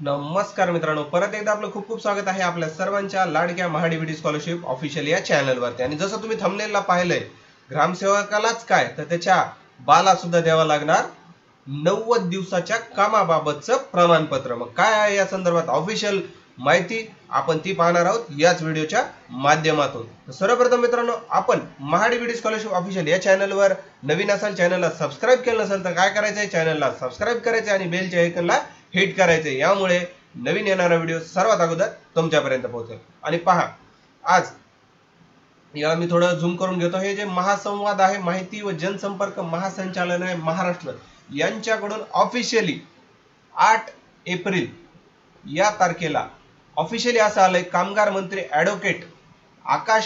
नमस्कार मित्रांनो, परत एकदा आपलं खूप खूप स्वागत आहे आपल्या सर्वांच्या लाडक्या महाडीबीटी स्कॉलरशिप ऑफिशियल या चॅनलवरती। आणि जसं तुम्ही थंबनेलला पाहिलंय, ग्रामसेवकालाच काय तर त्याच्या बाला सुद्धा द्यावा लागणार 90 दिवसाच्या कामाबाबतचं प्रमाणपत्र। मग काय आहे या संदर्भात ऑफिशियल माहिती आपण ती पाहणार आहोत याच व्हिडिओच्या माध्यमातून। सर्वप्रथम मित्रांनो, आपण महाडीबीटी स्कॉलरशिप ऑफिशियल या चॅनलवर नवीन असाल, चॅनलला सबस्क्राइब केलं नसेल तर काय करायचं आहे, चॅनलला सबस्क्राइब करायचं आणि बेलच्या आयकॉनला हिट करायचे, यामुळे नवीन येणारा व्हिडिओ सर्वात अगोदर तुमच्यापर्यंत पोहोचेल। आणि पहा, आज याला मी थोडं झूम करून घेतो। हे जे महासंवाद आहे, माहिती व जनसंपर्क महासंचालनालय महाराष्ट्र यांच्याकडून ऑफिशियली 8 एप्रिल या तारखेला ऑफिशियली असं आलंय, कामगार मंत्री ॲडव्होकेट आकाश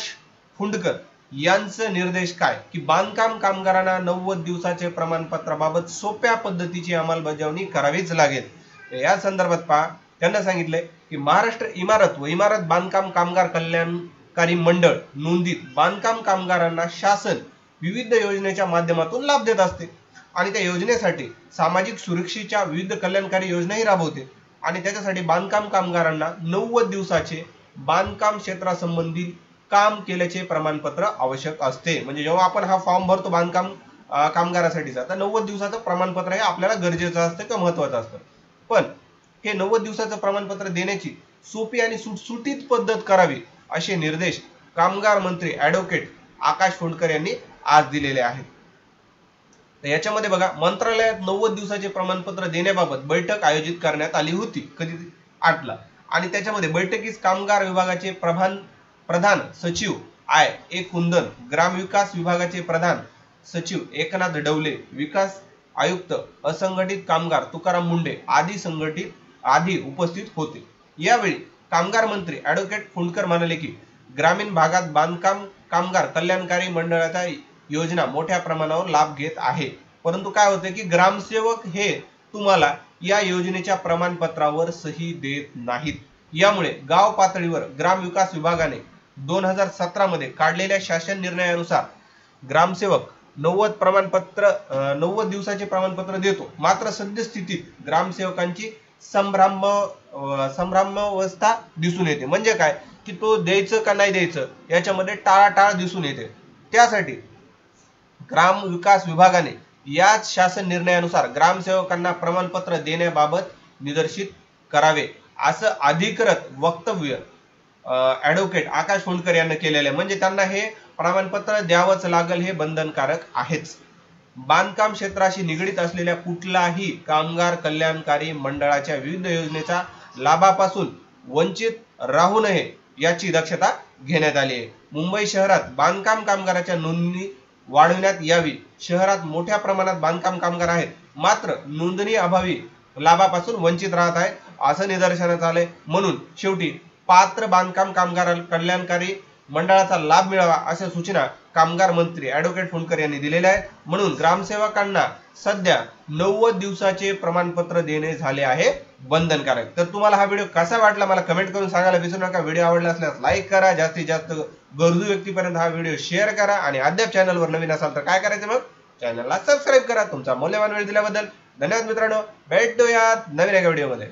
फुंडकर यांचे निर्देश काय की बांधकाम कामगारांना 90 दिवसाचे प्रमाणपत्राबाबत सोप्या पद्धतीची अंमलबजावणी करावीच लागेल। या संदर्भात पहा, त्यांना सांगितले की महाराष्ट्र इमारत व इमारत बांधकाम कामगार कल्याणकारी मंडळ नोंदीत बांधकाम कामगारांना शासन विविध योजनेच्या माध्यमातून लाभ देत असते आणि त्या योजनेसाठी सामाजिक सुरक्षेच्या विविध कल्याणकारी योजनाही राबवते आणि त्याच्यासाठी बांधकाम कामगारांना 90 दिवसाचे बांधकाम क्षेत्रासंबंधी काम केल्याचे प्रमाणपत्र आवश्यक असते। म्हणजे जेव्हा आपण हा फॉर्म भरतो बांधकाम कामगारासाठीचा, तर 90 दिवसाचं प्रमाणपत्र हे आपल्याला गरजेचं असतं किंवा महत्त्वाचं असतं। पण हे 90 दिवसाचं प्रमाणपत्र देण्याची सोपी आणि सुटसुटीत पद्धत करावी असे निर्देश कामगार मंत्री ॲडव्होकेट आकाश फुंडकर यांनी आज दिलेले आहेत। तर याच्यामध्ये बघा, मंत्रालयात 90 दिवसाचे प्रमाणपत्र देण्याबाबत बैठक आयोजित करण्यात आली होती, कधी 8 ला, आणि त्याच्यामध्ये बैठकीस कामगार विभागाचे प्रधान सचिव ए कुंदन, ग्रामविकास विभागाचे प्रधान सचिव एकनाथ डवले, विकास आयुक्त असंघटित कामगार तुकाराम मुंडे आदी उपस्थित होते। यावेळी कामगार मंत्री ॲडव्होकेट फुंडकर म्हणाले की ग्रामीण भागात बांधकाम कामगार कल्याणकारी मंडळाच्या योजना मोठ्या प्रमाणावर लाभ घेत आहे, परंतु काय होते की ग्रामसेवक हे तुम्हाला या योजनेच्या प्रमाणपत्रावर सही देत नाहीत। यामुळे गाव पातळीवर ग्रामविकास विभागाने 2017 मध्ये काढलेल्या शासन निर्णयानुसार ग्रामसेवक 90 दिवसाचे प्रमाणपत्र देतो, मात्र सद्यस्थितीत ग्रामसेवकांची संभ्रमावस्था दिसून येते। म्हणजे काय की तो द्यायचं का नाही द्यायचं याच्यामध्ये टाळाटाळ दिसून येते। त्यासाठी ग्राम विकास विभागाने याच शासन निर्णयानुसार ग्रामसेवकांना प्रमाणपत्र देण्याबाबत निर्देशित करावे, असं अधिकृत वक्तव्य ॲडव्होकेट आकाश फुंडकर यांनी केलेले। म्हणजे त्यांना हे प्रमाणपत्र द्यावंच लागेल, हे बंधनकारक आहेच। बांधकाम क्षेत्राशी निगडित असलेल्या कुठलाही कामगार कल्याणकारी मंडळाच्या विविध योजनेच्या लाभापासून वंचित राहू नये याची दक्षता घेण्यात आली आहे। मुंबई शहरात बांधकाम कामगाराच्या नोंदणी वाढवण्यात यावी। शहरात मोठ्या प्रमाणात बांधकाम कामगार आहेत, मात्र नोंदणी अभावी लाभापासून वंचित राहत आहेत, असं निदर्शनास आलंय। म्हणून शेवटी पात्र बांधकाम कामगार कल्याणकारी मंडळाचा लाभ मिळावा अशा सूचना कामगार मंत्री ॲडव्होकेट फुंडकर यांनी दिलेल्या आहेत। म्हणून ग्रामसेवकांना सध्या 90 दिवसाचे प्रमाणपत्र देणे झाले आहे बंधनकारक। तर तुम्हाला हा व्हिडिओ कसा वाटला मला कमेंट करून सांगायला विसरू नका। व्हिडिओ आवडला असल्यास लाईक करा, जास्तीत जास्त गरजू व्यक्तीपर्यंत हा व्हिडिओ शेअर करा आणि अद्याप चॅनलवर नवीन असाल तर काय करायचं, मग चॅनलला सबस्क्राइब करा। तुमचा मौल्यवान वेळ दिल्याबद्दल धन्यवाद मित्रांनो, भेटूयात नवीन एका व्हिडिओमध्ये।